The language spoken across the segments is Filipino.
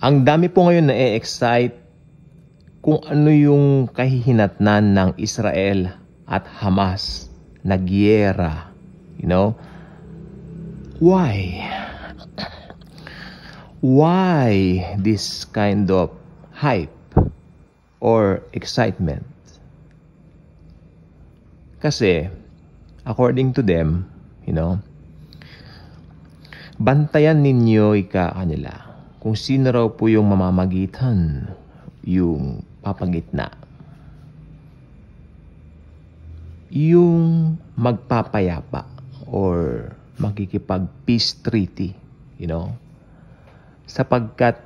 Ang dami po ngayon na-excite kung ano yung kahihinatnan ng Israel at Hamas na giyera. You know? Why? Why this kind of hype or excitement? Kasi, according to them, you know, bantayan ninyo kanila kung sino raw po yung mamamagitan, yung papagitna, yung magpapayapa or makikipag-peace treaty, you know, sapagkat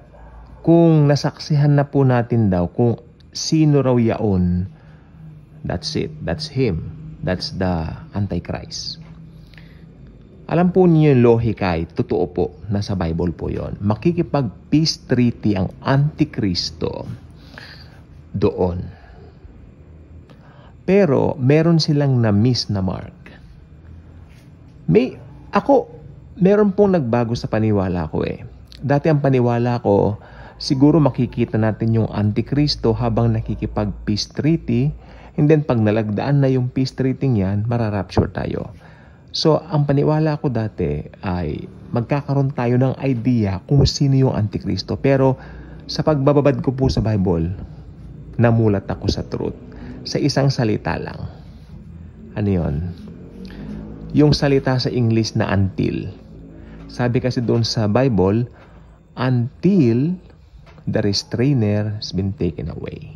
kung nasaksihan na po natin daw kung sino raw yaon, that's it, that's him, that's the Antichrist. Alam po niyo yung lohikay, totoo po, nasa Bible po yon. Makikipag-peace treaty ang Antikristo doon. Pero meron silang na-miss na mark. Meron pong nagbago sa paniwala ko eh. Dati ang paniwala ko, siguro makikita natin yung Antikristo habang nakikipag-peace treaty, and then pag nalagdaan na yung peace treaty niyan, mararapture tayo. So, ang paniwala ko dati ay magkakaroon tayo ng idea kung sino yung Antikristo. Pero sa pagbababad ko po sa Bible, namulat ako sa truth. Sa isang salita lang. Ano yun? Yung salita sa English na until. Sabi kasi doon sa Bible, until the restrainer has been taken away.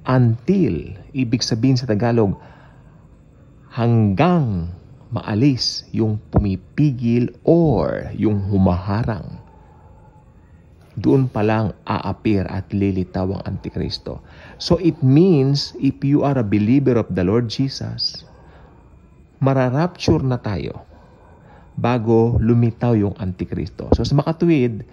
Until, ibig sabihin sa Tagalog, hanggang maalis yung pumipigil or yung humaharang. Doon pa lang aapir at lilitaw ang Antikristo. So it means, if you are a believer of the Lord Jesus, mararapture na tayo bago lumitaw yung Antikristo. So sa makatuwid,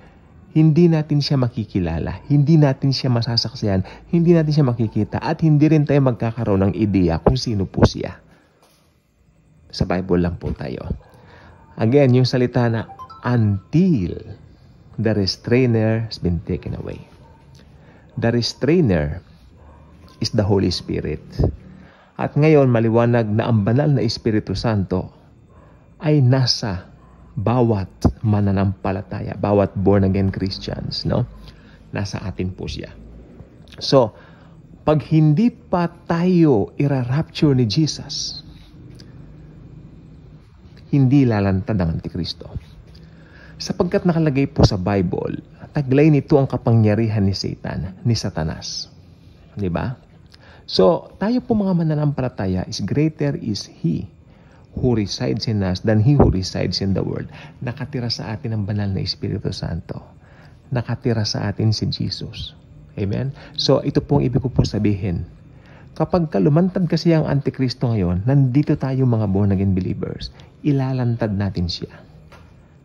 hindi natin siya makikilala, hindi natin siya masasaksihan, hindi natin siya makikita, at hindi rin tayo magkakaroon ng ideya kung sino po siya. Sa Bible lang po tayo. Again, yung salita na until the restrainer has been taken away. The restrainer is the Holy Spirit. At ngayon, maliwanag na ang banal na Espiritu Santo ay nasa bawat mananampalataya, bawat born-again Christians, no? Nasa atin po siya. So, pag hindi pa tayo irarapture ni Jesus, hindi lalantad ang Antikristo. Sapagkat nakalagay po sa Bible, taglay nito ang kapangyarihan ni Satan, ni Satanas. Di ba? So, tayo po mga mananampalataya is greater is He who resides in us than he who resides in the world. Nakatira sa atin ang banal na Espiritu Santo. Nakatira sa atin si Jesus. Amen? So, ito pong ibig ko po sabihin. Kapag lumantad kasi ang Antikristo ngayon, nandito tayo mga born-again believers, ilalantad natin siya.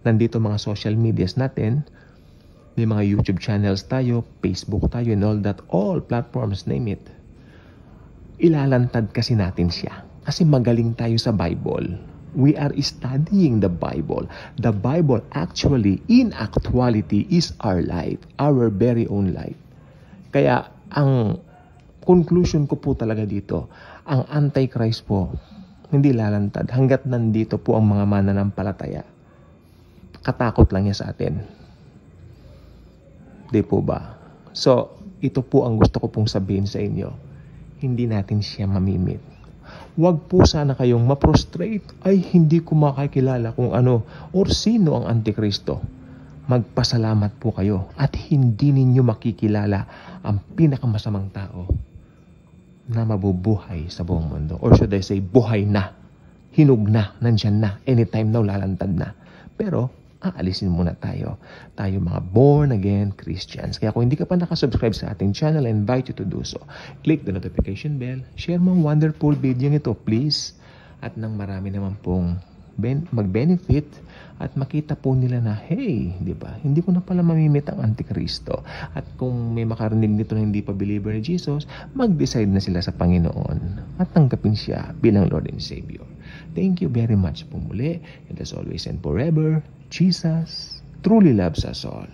Nandito mga social medias natin, may mga YouTube channels tayo, Facebook tayo, and all platforms, name it. Ilalantad kasi natin siya. Kasi magaling tayo sa Bible. We are studying the Bible. The Bible actually, in actuality, is our life. Our very own life. Kaya, ang conclusion ko po talaga dito, ang Antichrist po, hindi lalantad. Hanggat nandito po ang mga mananampalataya, katakot lang niya sa atin. Di po ba? So, ito po ang gusto ko pong sabihin sa inyo. Hindi natin siya mamimit. Huwag po sana kayong ma-prostrate. Ay, hindi ko makakilala kung ano or sino ang Antikristo. Magpasalamat po kayo at hindi ninyo makikilala ang pinakamasamang tao na mabubuhay sa buong mundo. Or should I say, buhay na. Hinog na. Nandyan na. Anytime now, lalantad na. Pero, aalisin muna tayo. Tayo mga born-again Christians. Kaya kung hindi ka pa nakasubscribe sa ating channel, I invite you to do so. Click the notification bell. Share mo ang wonderful video ito, please. At nang marami naman pong mag-benefit at makita po nila na, hey, di ba? Hindi ko na pala mamimit ang Antikristo. At kung may makarinig nito na hindi pa believer ni Jesus, mag-decide na sila sa Panginoon at tanggapin siya bilang Lord and Savior. Thank you very much po muli. And as always and forever, Jesus truly loves us all.